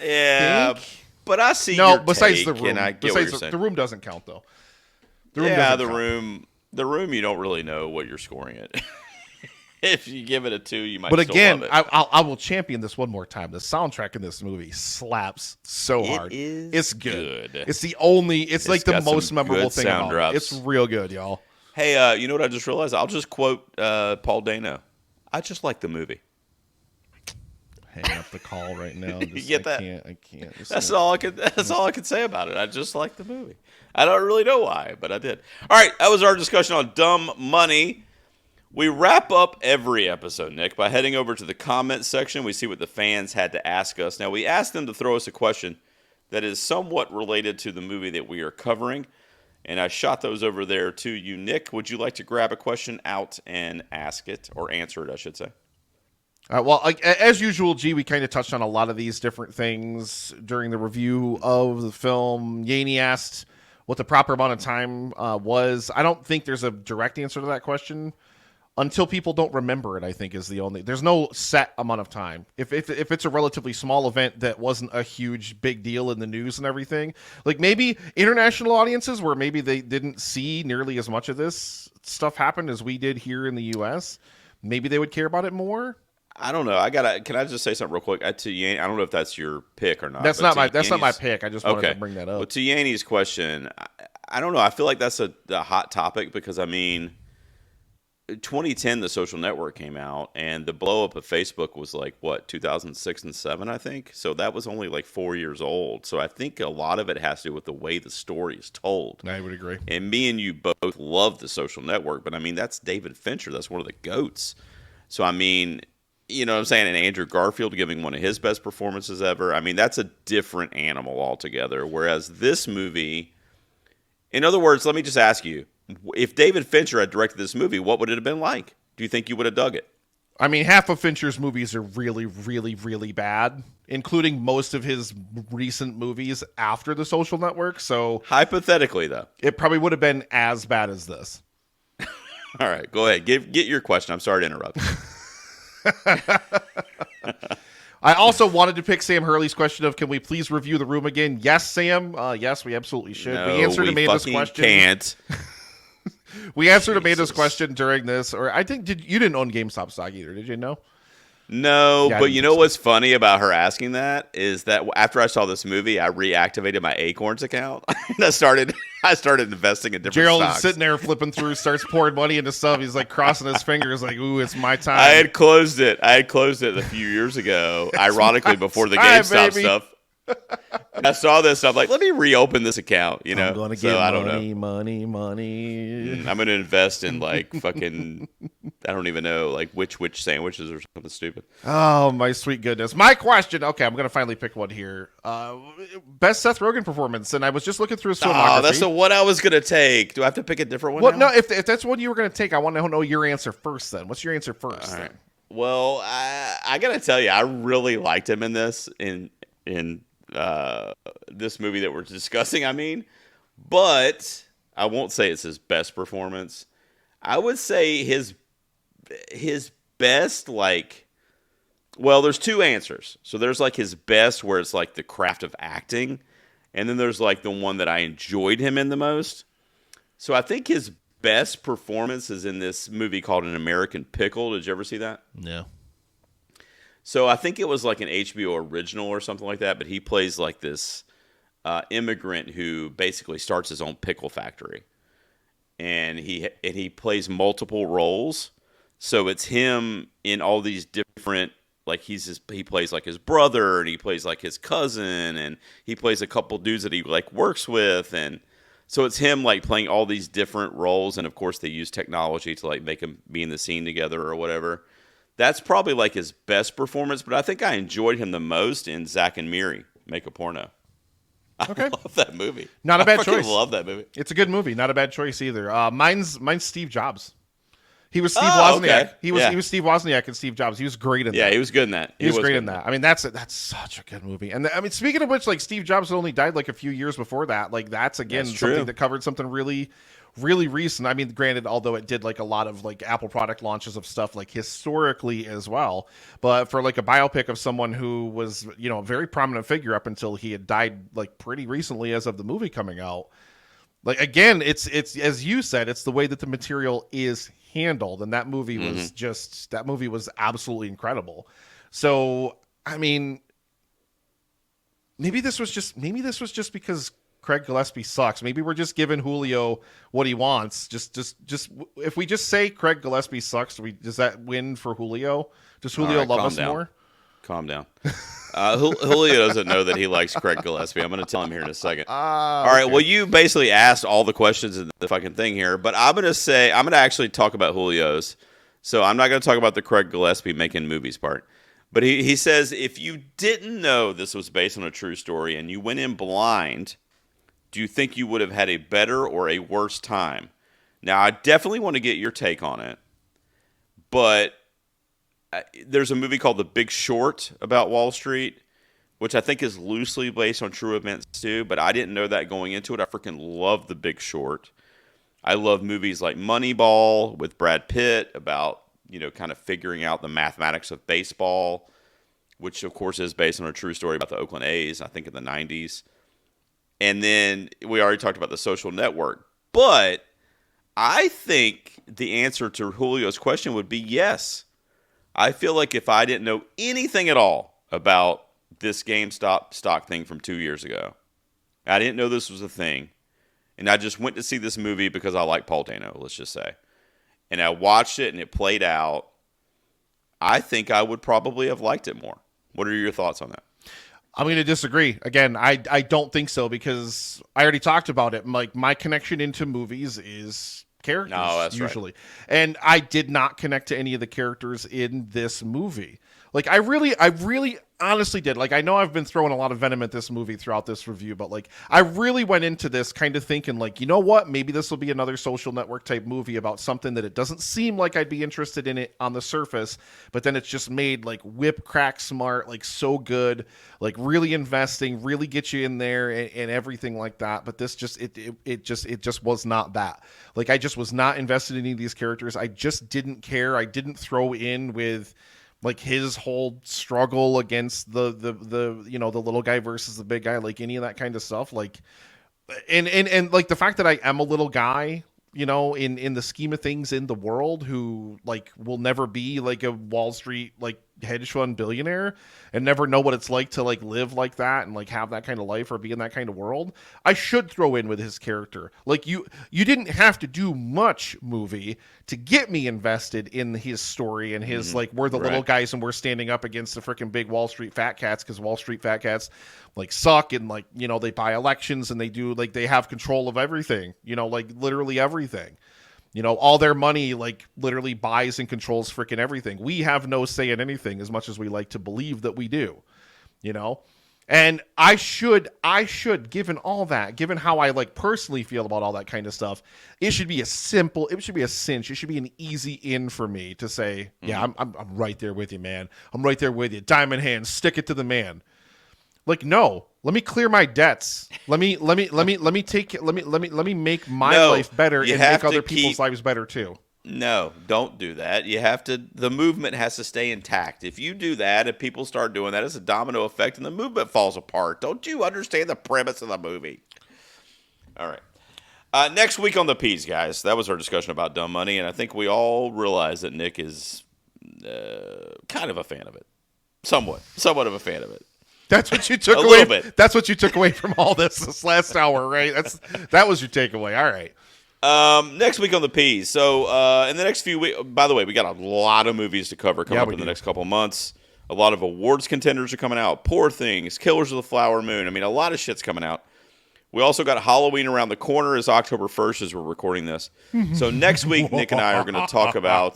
Yeah, think. But I see besides take, the room. and I get what you're saying. The room doesn't count though. The room you don't really know what you're scoring it. If you give it a 2, you might. But again, still love it. I will champion this one more time. The soundtrack in this movie slaps so hard. It's good. It's the only. It's like the most memorable thing about it. It's real good, y'all. Hey, you know what I just realized? I'll just quote Paul Dano. I just like the movie. Hang up the call right now. You get that? I can't. That's all I could say about it. I just like the movie. I don't really know why, but I did. All right, that was our discussion on Dumb Money. We wrap up every episode, Nick, by heading over to the comments section. We see what the fans had to ask us. Now, we asked them to throw us a question that is somewhat related to the movie that we are covering, and I shot those over there to you, Nick. Would you like to grab a question out and ask it, or answer it, I should say? Well, as usual, we kind of touched on a lot of these different things during the review of the film. Yaney asked what the proper amount of time was. I don't think there's a direct answer to that question. Until people don't remember it, I think is the only. There's no set amount of time. If it's a relatively small event that wasn't a huge big deal in the news and everything, like maybe international audiences where maybe they didn't see nearly as much of this stuff happen as we did here in the U.S., maybe they would care about it more. I don't know. Can I just say something real quick? To Yaney, I don't know if that's your pick or not. That's not my pick. I just wanted to bring that up. Well, to Yaney's question, I don't know. I feel like that's a hot topic because I mean, 2010, The Social Network came out, and the blow up of Facebook was like, what, 2006 and 7, I think? So that was only like 4 years old. So I think a lot of it has to do with the way the story is told. I would agree. And me and you both love The Social Network, but I mean, that's David Fincher. That's one of the GOATs. So, I mean, you know what I'm saying? And Andrew Garfield giving one of his best performances ever. I mean, that's a different animal altogether. Whereas this movie, in other words, let me just ask you, if David Fincher had directed this movie, what would it have been like? Do you think you would have dug it? I mean, half of Fincher's movies are really, really, really bad, including most of his recent movies after The Social Network. So Hypothetically, though. it probably would have been as bad as this. All right, go ahead. Get your question. I'm sorry to interrupt. I also wanted to pick Sam Hurley's question of, can we please review The Room again? Yes, Sam. Yes, we absolutely should. No, we answered we Amanda's fucking question. Can't. We answered Amanda's question during this, or I think you didn't own GameStop stock either, did you? No. No, Yeah, I but didn't you think know so. what's funny about her asking that is that after I saw this movie, I reactivated my Acorns account and I started investing in different Gerald is stocks. sitting there flipping through, starts pouring money into stuff. He's like crossing his fingers, like, "Ooh, it's my time." I had closed it. A few years ago, ironically before the time, GameStop baby. stuff. I saw this stuff like, let me reopen this account. You know, I'm gonna so get I don't know. money. I'm going to invest in like fucking, I don't even know, like which sandwiches or something stupid. Oh my sweet goodness! My question. Okay, I'm gonna finally pick one here. Best Seth Rogen performance, and I was just looking through his filmography. Oh, that's the one I was going to take. Do I have to pick a different one Well, now? no. If that's one you were gonna take, I want to know your answer first. Then, what's your answer first? All right. Well, I got to tell you, I really liked him in this, in this movie that we're discussing, I mean. But I won't say it's his best performance. I would say his best, like, well, there's two answers. So there's like his best where it's like the craft of acting, and then there's like the one that I enjoyed him in the most. So I think his best performance is in this movie called An American Pickle. Did you ever see that? No. So I think it was like an HBO original or something like that, but he plays like this immigrant who basically starts his own pickle factory. And he plays multiple roles. So it's him in all these different, like he plays like his brother, and he plays like his cousin, and he plays a couple dudes that he like works with, and so it's him like playing all these different roles, and of course they use technology to like make him be in the scene together or whatever. That's probably like his best performance, but I think I enjoyed him the most in Zack and Miri Make a Porno. Okay. I love that movie. Not a bad I fucking choice. love that movie. It's a good movie. Not a bad choice either. Mine's Steve Jobs. He was Steve Oh, Wozniak. okay. He was Yeah. Steve Wozniak and Steve Jobs. He was great in that. Yeah, he was good in that. He was great good in that. I mean, that's such a good movie. And I mean, speaking of which, like Steve Jobs only died like a few years before that. Like that's again That's something true. that covered something really, really recent. I mean, granted, although it did like a lot of like Apple product launches of stuff like historically as well, but for like a biopic of someone who was, you know, a very prominent figure up until he had died like pretty recently as of the movie coming out. Like again, it's as you said, it's the way that the material is handled, and that movie was absolutely incredible. So I mean, maybe this was just because Craig Gillespie sucks. Maybe we're just giving Julio what he wants. Just if we just say Craig Gillespie sucks, does that win for Julio? Does Julio All right, love calm us down. more? Calm down. Julio doesn't know that he likes Craig Gillespie. I'm going to tell him here in a second. All right. Okay. Well, you basically asked all the questions in the fucking thing here, but I'm going to actually talk about Julio's. So I'm not going to talk about the Craig Gillespie making movies part. But he says, if you didn't know this was based on a true story and you went in blind, do you think you would have had a better or a worse time? Now, I definitely want to get your take on it, but there's a movie called The Big Short about Wall Street, which I think is loosely based on true events too, but I didn't know that going into it. I freaking love The Big Short. I love movies like Moneyball with Brad Pitt about, you know, kind of figuring out the mathematics of baseball, which of course is based on a true story about the Oakland A's, I think in the 90s. And then we already talked about The Social Network, but I think the answer to Julio's question would be yes. I feel like if I didn't know anything at all about this GameStop stock thing from 2 years ago, I didn't know this was a thing, and I just went to see this movie because I like Paul Dano, let's just say. and I watched it and it played out, I think I would probably have liked it more. What are your thoughts on that? I'm going to disagree. Again, I don't think so because I already talked about it. Like my connection into movies is characters that's usually. Right. And I did not connect to any of the characters in this movie. Like I really honestly did. Like I know I've been throwing a lot of venom at this movie throughout this review, but like I really went into this kind of thinking like, you know what? Maybe this will be another Social Network type movie about something that it doesn't seem like I'd be interested in it on the surface, but then it's just made like whip crack smart, like so good, like really investing, really get you in there and everything like that. But this just it just was not that. Like I just was not invested in any of these characters. I just didn't care. I didn't throw in with like his whole struggle against the the little guy versus the big guy, like any of that kind of stuff. Like, and like the fact that I am a little guy, in the scheme of things in the world, who like will never be like a Wall Street like hedge fund billionaire and never know what it's like to like live like that and like have that kind of life or be in that kind of world. I should throw in with his character. Like you didn't have to do much movie to get me invested in his story and his like we're the little guys and we're standing up against the freaking big Wall Street fat cats because Wall Street fat cats like suck and like they buy elections and they do like they have control of everything, like literally everything. All their money, like, literally buys and controls freaking everything. We have no say in anything as much as we like to believe that we do, And I should, given all that, given how I, like, personally feel about all that kind of stuff, it should be a cinch. It should be an easy in for me to say, yeah, I'm right there with you, man. I'm right there with you. Diamond hands, stick it to the man. Like, no, let me clear my debts. Let me make my life better and make other people's lives better too. No, don't do that. The movement has to stay intact. If you do that, if people start doing that, it's a domino effect and the movement falls apart. Don't you understand the premise of the movie? All right. Next week on the P's, guys. That was our discussion about dumb money, and I think we all realize that Nick is kind of a fan of it. Somewhat of a fan of it. That's what you took away. Little bit. That's what you took away from all this last hour, right? That was your takeaway. All right. Next week on the P's. So in the next few weeks, by the way, we got a lot of movies to cover coming up in the next couple months. A lot of awards contenders are coming out. Poor Things, Killers of the Flower Moon. I mean, a lot of shit's coming out. We also got Halloween around the corner. Is October 1st as we're recording this. So next week, Nick and I are going to talk about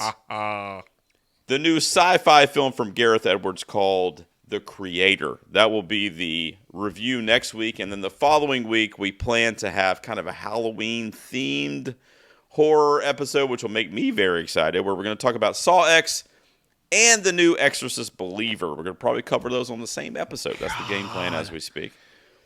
the new sci-fi film from Gareth Edwards called The Creator. That will be the review next week, and then the following week we plan to have kind of a Halloween themed horror episode, which will make me very excited, where we're going to talk about Saw X and the new Exorcist Believer. We're going to probably cover those on the same episode. That's the game plan as we speak.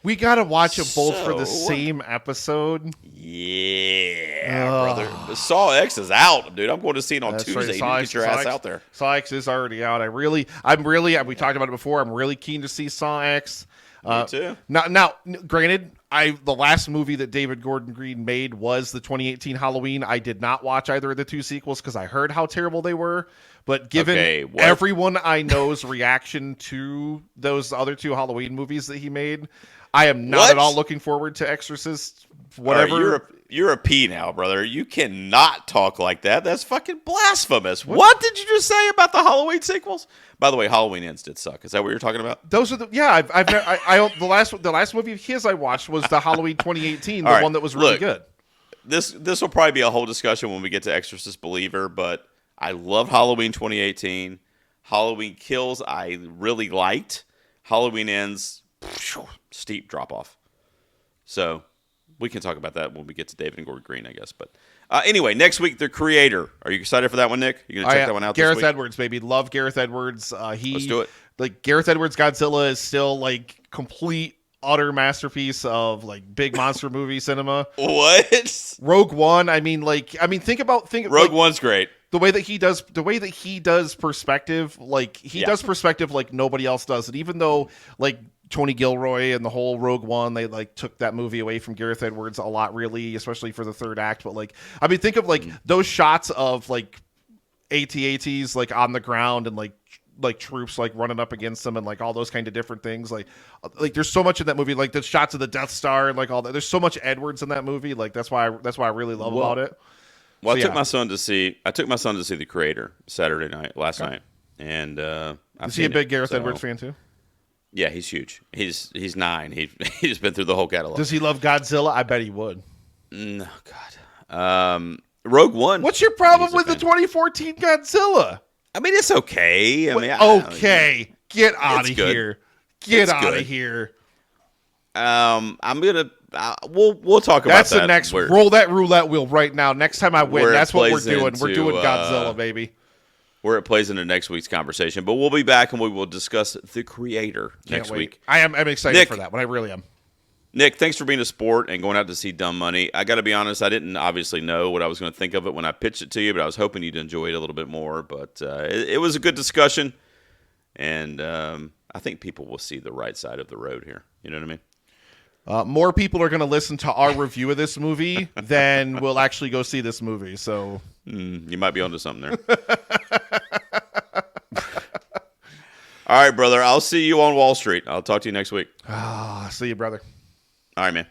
We got to watch them both for the same episode. Yeah, brother. Saw X is out, dude. I'm going to see it on Tuesday. Right. You get your ass out there. Saw X is already out. We talked about it before. I'm really keen to see Saw X. Me too. Now, granted, the last movie that David Gordon Green made was the 2018 Halloween. I did not watch either of the two sequels because I heard how terrible they were. But given everyone I know's reaction to those other two Halloween movies that he made, I am not at all looking forward to Exorcist. Whatever. Right, you're a P now, brother. You cannot talk like that. That's fucking blasphemous. What did you just say about the Halloween sequels? By the way, Halloween Ends did suck. Is that what you're talking about? Those are the last movie of his I watched was the Halloween 2018, the one that was really good. This will probably be a whole discussion when we get to Exorcist Believer, but I love Halloween 2018. Halloween Kills I really liked. Halloween Ends, steep drop off. So we can talk about that when we get to David and Gordon Green, I guess. But anyway, next week, The Creator. Are you excited for that one, Nick? You going to check that one out Gareth this week? Edwards, baby. Love Gareth Edwards. Let's do it. Like, Gareth Edwards' Godzilla is still, like, complete, utter masterpiece of, like, big monster movie cinema. What? Rogue One, think Rogue One's great. The way that he does perspective, like, does perspective like nobody else does it. Even though, like, Tony Gilroy and the whole Rogue One, they like took that movie away from Gareth Edwards a lot, really, especially for the third act. But like, think of like those shots of like AT-ATs like on the ground and like troops like running up against them and like all those kind of different things. Like there's so much in that movie, like the shots of the Death Star and like all that. There's so much Edwards in that movie. Like that's why I really love about it. Well, So, I took yeah. my son to see. I took my son to see The Creator last night, and I've Is he a seen big it, Gareth so- Edwards fan too? Yeah, he's huge. He's 9. He's been through the whole catalog. Does he love Godzilla? I bet he would. No, God. Rogue One. What's your problem He's a with the fan. 2014 Godzilla? I mean, it's okay. I mean, Okay, get out of It's good. here. Get It's out good. of here. I'm gonna. We'll talk about That's that. the next. where- Roll that roulette wheel right now. Next time I win, where it that's what we're plays doing. We're into, doing Godzilla, baby. where it plays into next week's conversation. But we'll be back and we will discuss The Creator next Can't wait. week. I'm excited Nick. for that one. I really am. Nick, thanks for being a sport and going out to see Dumb Money. I got to be honest, I didn't obviously know what I was going to think of it when I pitched it to you, but I was hoping you'd enjoy it a little bit more. But it was a good discussion, and I think people will see the right side of the road here. You know what I mean? More people are going to listen to our review of this movie than will actually go see this movie. So You might be onto something there. All right, brother. I'll see you on Wall Street. I'll talk to you next week. see you, brother. All right, man.